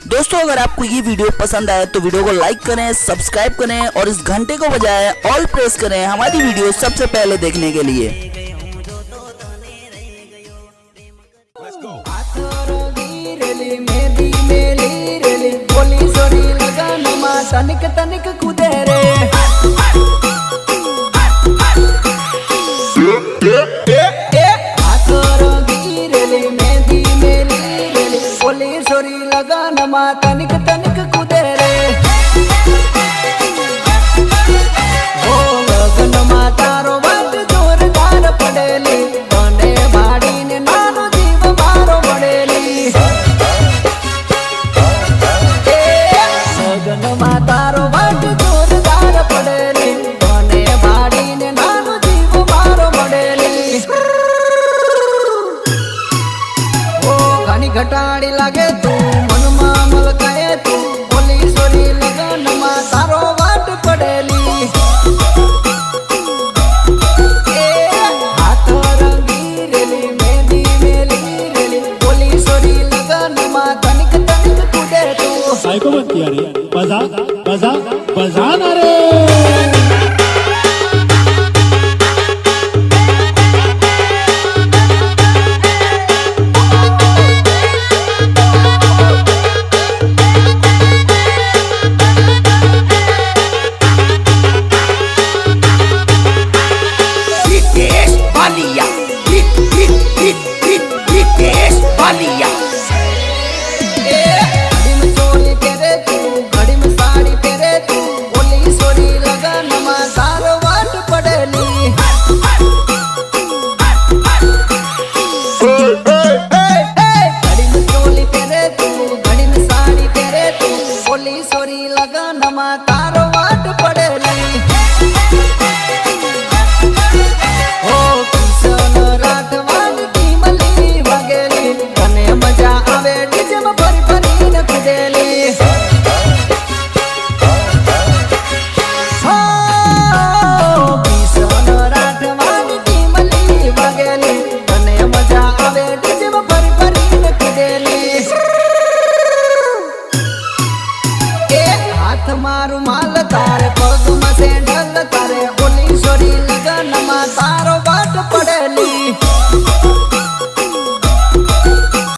दोस्तों अगर आपको ये वीडियो पसंद आए तो वीडियो को लाइक करें, सब्सक्राइब करें और इस घंटे को बजाय ऑल प्रेस करें हमारी वीडियो सबसे पहले देखने के लिए। तनिक तनिक कूदे रे लगन मा तनिक तनिक कूदे रे हो लगन मा तारो बात जोरदार पड़ेली बने भाड़ी ने नानो जीव मारो पड़ेली लगन मा तारो बात जोरदार पड़ेली बने भाड़ी ने नानो जीव मारो पड़ेली ओ घनी घटाड़ी लागे तू साइको मत किया रे बजा बजा बजा ना रे तारो वाट पड़ेली ओ किशन राठवान की मली वगेली कने मजा आवे डीजे में भरी भरी न कुदेली हो किशन राठवान की मली वगेली कने मजा आवे डीजे में भरी भरी न कुदेली हाथ मारू माल तारे पग में सेंडल तारे ओली सोरी लगन मा तारो बाट पड़ेली।